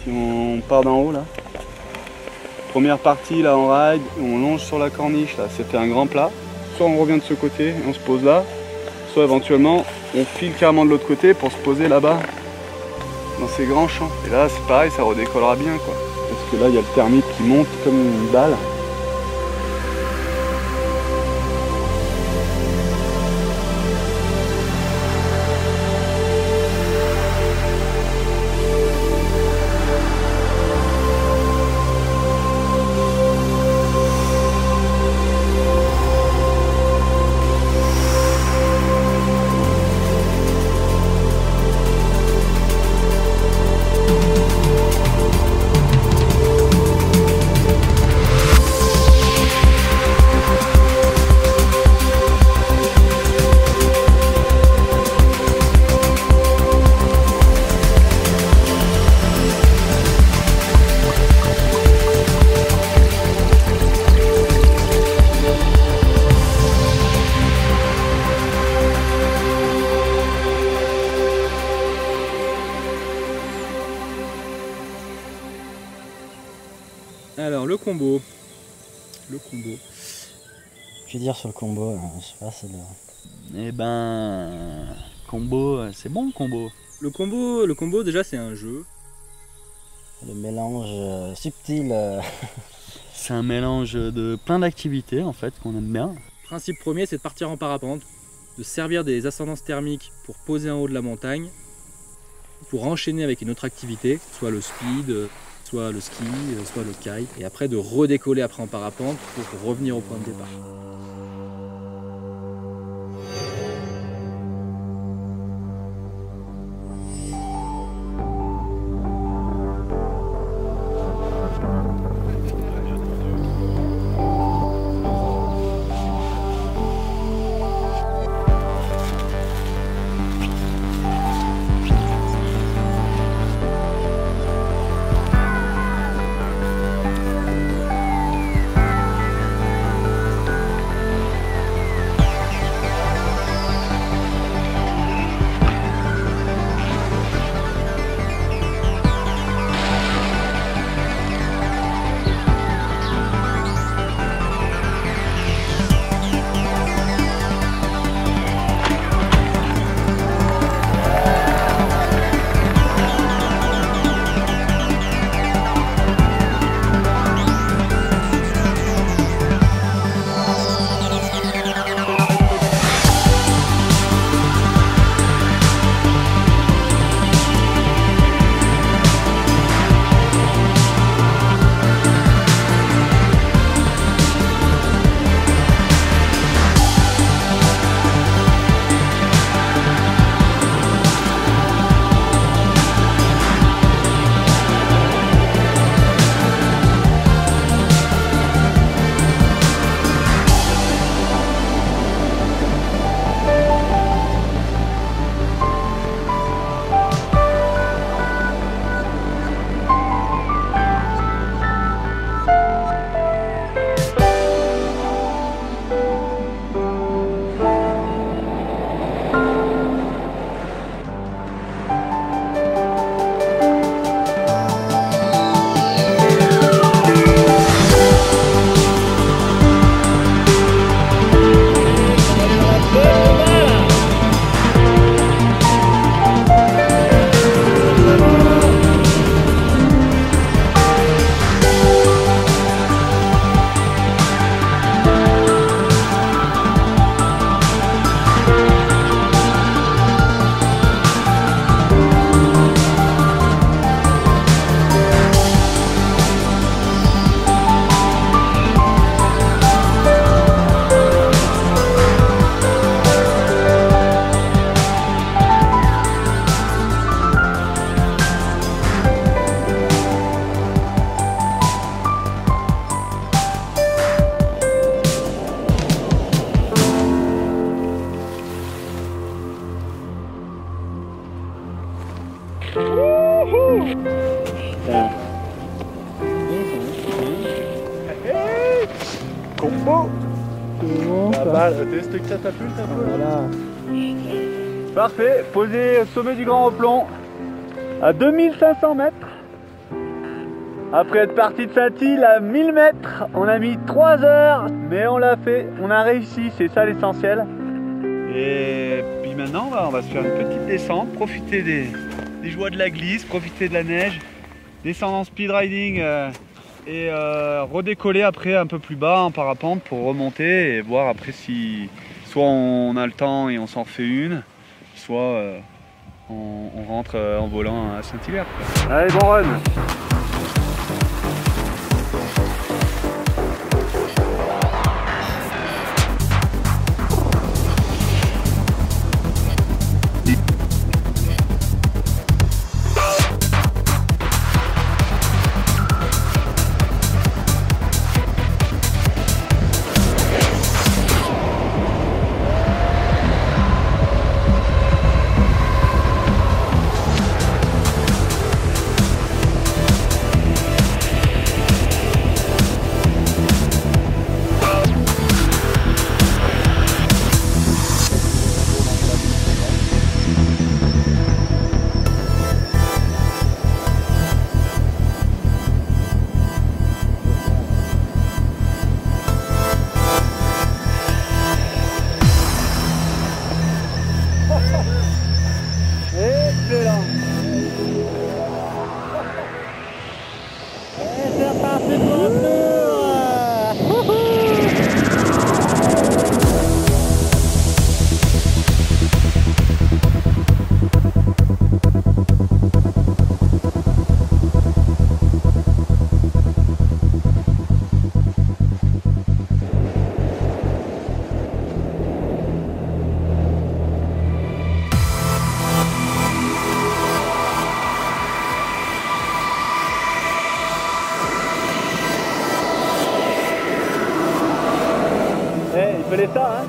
Si on part d'en haut là. Première partie là en ride, on longe sur la corniche là, c'est fait un grand plat. Soit on revient de ce côté et on se pose là, soit éventuellement on file carrément de l'autre côté pour se poser là-bas dans ces grands champs. Et là c'est pareil, ça redécollera bien quoi. Parce que là il y a le thermique qui monte comme une balle. Alors le combo. Je vais dire sur le combo, je sais pas, c'est le... Eh ben, combo, c'est bon le combo. Le combo déjà c'est un jeu. Le mélange subtil. C'est un mélange de plein d'activités en fait qu'on aime bien. Le principe premier c'est de partir en parapente, de servir des ascendances thermiques pour poser en haut de la montagne, pour enchaîner avec une autre activité, soit le speed, soit le ski, soit le kite, et après de redécoller après en parapente pour revenir au point de départ. Combo. Comment ça teste que ça catapulte un peu. Voilà. Parfait, posé au sommet du Grand Replon à 2500 mètres. Après être parti de cette île à 1000 mètres, on a mis 3 heures, mais on l'a fait, on a réussi, c'est ça l'essentiel. Et puis maintenant, on va se faire une petite descente, profiter des joies de la glisse, profiter de la neige, descendre en speed riding et redécoller après un peu plus bas en parapente pour remonter et voir après si soit on a le temps et on s'en refait une, soit on rentre en volant à Saint-Hilaire. Allez, bon run! Il fallait ça, hein.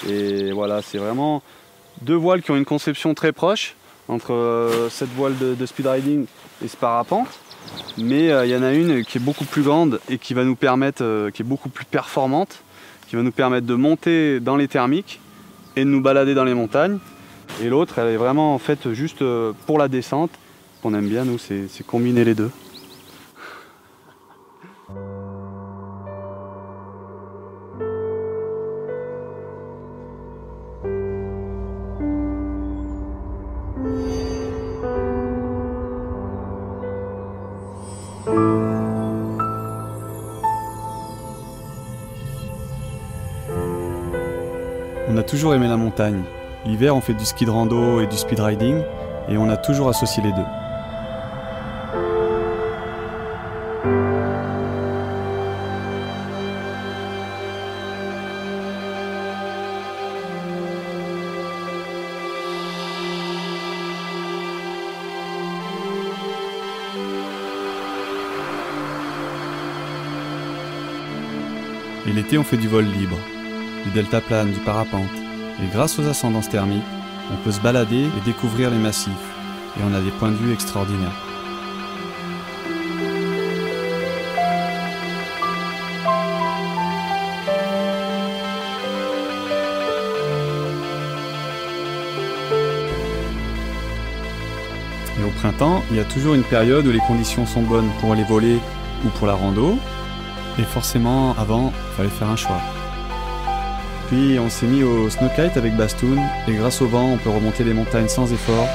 Et voilà, c'est vraiment deux voiles qui ont une conception très proche. entre cette voile de speed riding et ce parapente. Mais il y en a une qui est beaucoup plus grande et qui va nous permettre, qui est beaucoup plus performante, qui va nous permettre de monter dans les thermiques et de nous balader dans les montagnes. Et l'autre, elle est vraiment en fait juste pour la descente. On aime bien, nous, c'est combiner les deux. On a toujours aimé la montagne. L'hiver, on fait du ski de rando et du speed riding, et on a toujours associé les deux. Et l'été, on fait du vol libre, du deltaplane, du parapente. Et grâce aux ascendances thermiques, on peut se balader et découvrir les massifs. Et on a des points de vue extraordinaires. Et au printemps, il y a toujours une période où les conditions sont bonnes pour aller voler ou pour la rando. Et forcément, avant, il fallait faire un choix. Puis on s'est mis au snowkite avec Bastoun, et grâce au vent, on peut remonter les montagnes sans effort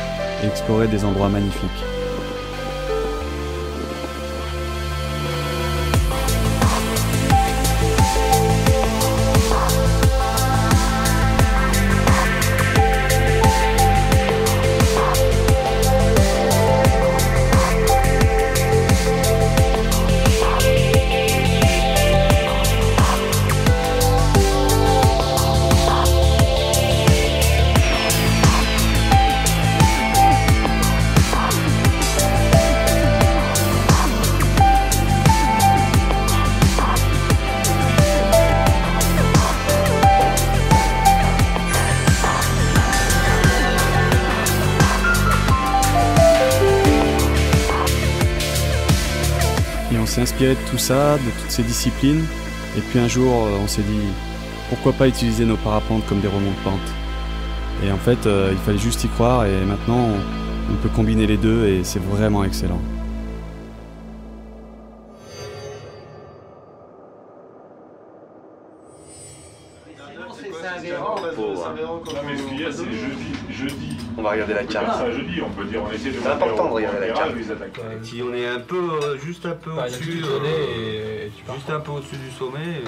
et explorer des endroits magnifiques. Et on s'est inspiré de tout ça, de toutes ces disciplines. Et puis un jour, on s'est dit, pourquoi pas utiliser nos parapentes comme des remontes pentes. Et en fait, il fallait juste y croire. Et maintenant, on peut combiner les deux et c'est vraiment excellent. On va regarder la carte. C'est important de regarder la carte. Si on est un peu, juste un peu au-dessus, juste un peu au-dessus du sommet.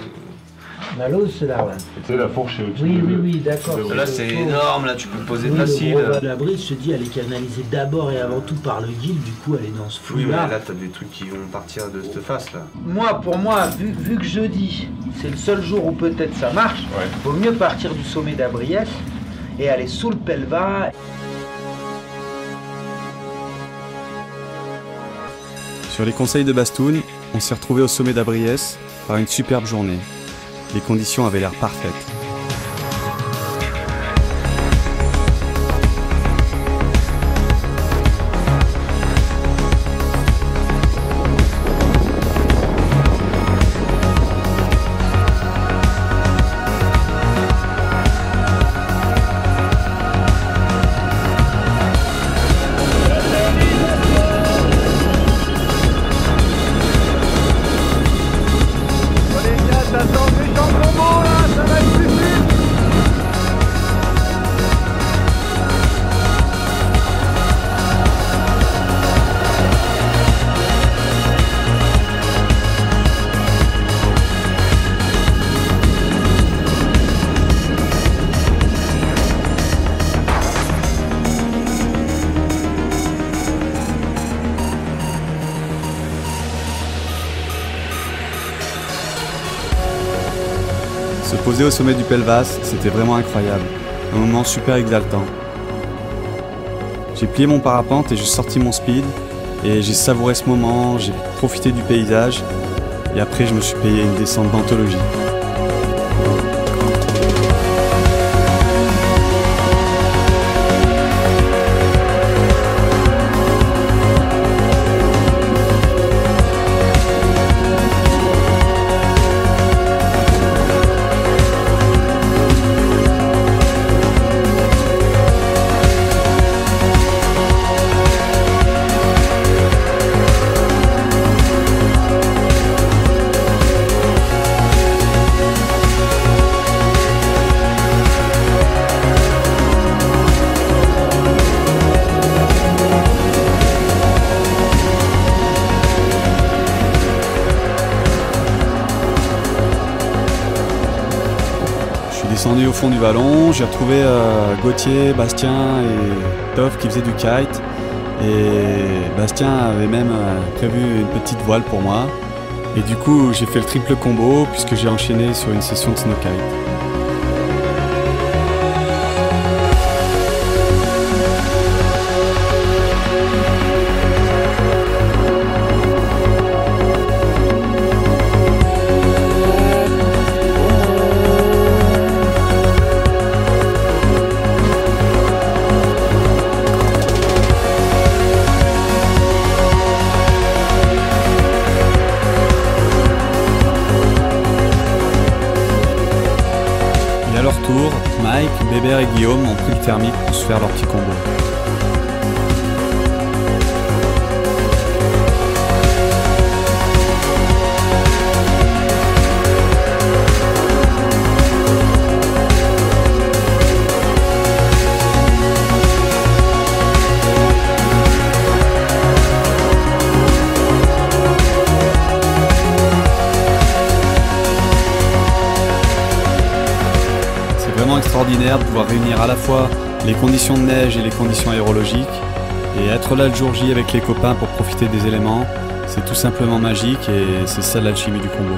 La lose, c'est là, ouais. Tu sais, la fourche est au-dessus. Oui, d'accord. Là, c'est énorme, là, tu peux poser facile. La brise, je te dis, elle est canalisée d'abord et avant tout par le guil, du coup, elle est dans ce flou-là. Oui, mais là, t'as des trucs qui vont partir de cette face-là. Moi, pour moi, vu que jeudi, c'est le seul jour où peut-être ça marche, vaut mieux partir du sommet d'Abriès et aller sous le Pelva. Sur les conseils de Bastoun, on s'est retrouvé au sommet d'Abriès par une superbe journée. Les conditions avaient l'air parfaites. Se poser au sommet du Pelvas, c'était vraiment incroyable. Un moment super exaltant. J'ai plié mon parapente et j'ai sorti mon speed. Et j'ai savouré ce moment, j'ai profité du paysage. Et après, je me suis payé une descente d'anthologie. descendu au fond du vallon, j'ai retrouvé Gauthier, Bastien et Toff qui faisaient du kite. Et Bastien avait même prévu une petite voile pour moi. Et du coup, j'ai fait le triple combo puisque j'ai enchaîné sur une session de snow kite. À leur tour, Mike, Bébert et Guillaume ont pris le thermique pour se faire leur petit combo. Vraiment extraordinaire de pouvoir réunir à la fois les conditions de neige et les conditions aérologiques et être là le jour J avec les copains pour profiter des éléments, c'est tout simplement magique et c'est ça l'alchimie du combo.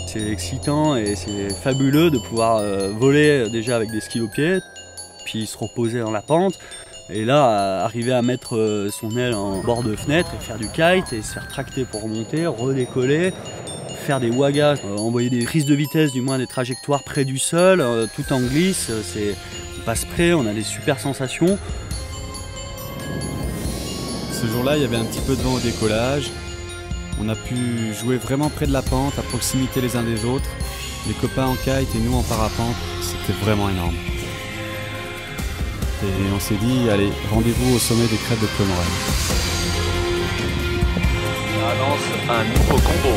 C'est excitant et c'est fabuleux de pouvoir voler déjà avec des skis aux pieds, puis se reposer dans la pente. Et là, arriver à mettre son aile en bord de fenêtre et faire du kite et se faire tracter pour remonter, redécoller, faire des wagas, envoyer des prises de vitesse, du moins des trajectoires près du sol, tout en glisse, on passe près, on a des super sensations. Ce jour-là, il y avait un petit peu de vent au décollage. On a pu jouer vraiment près de la pente, à proximité les uns des autres. Les copains en kite et nous en parapente, c'était vraiment énorme. Et on s'est dit, allez, rendez-vous au sommet des crêtes de Plommerel. On annonce un nouveau combo.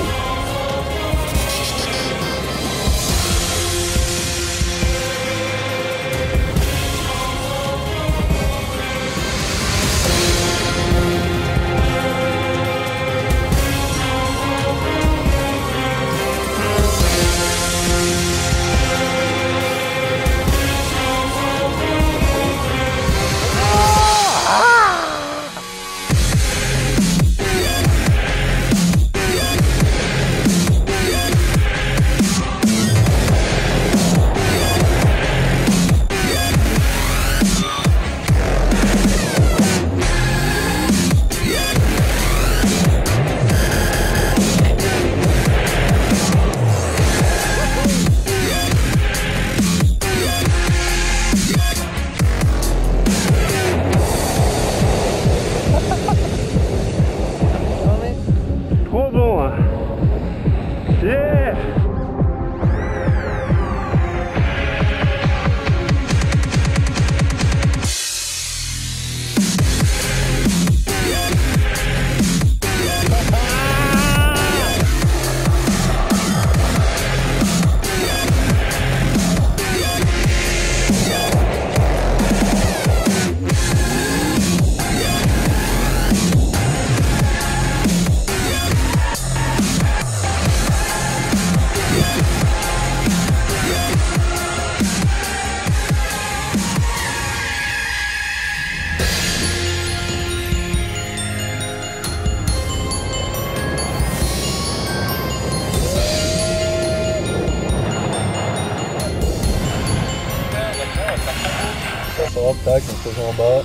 Tac, on se rejoint en bas.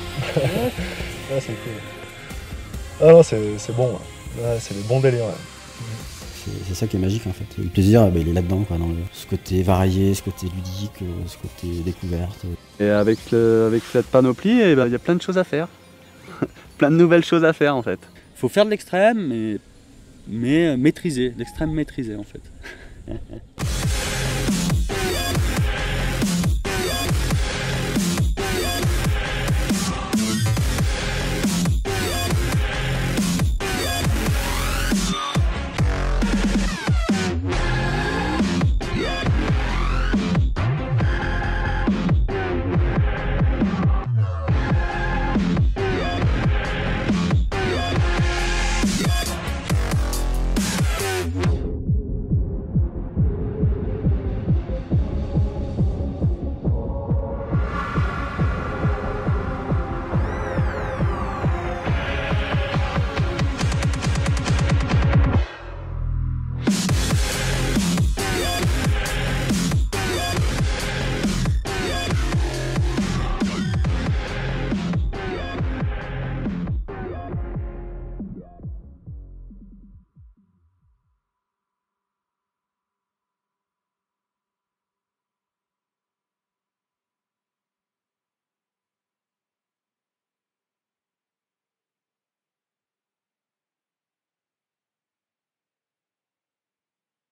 Ouais, c'est cool. Ah non, c'est bon. Ouais, c'est des bons délires. Ouais. C'est ça qui est magique en fait. Le plaisir, il est là-dedans, quoi, dans ce côté varié, ce côté ludique, ce côté découverte. Et avec cette panoplie, il y a plein de choses à faire. Plein de nouvelles choses à faire en fait. Il faut faire de l'extrême, mais maîtriser, l'extrême maîtrisé en fait.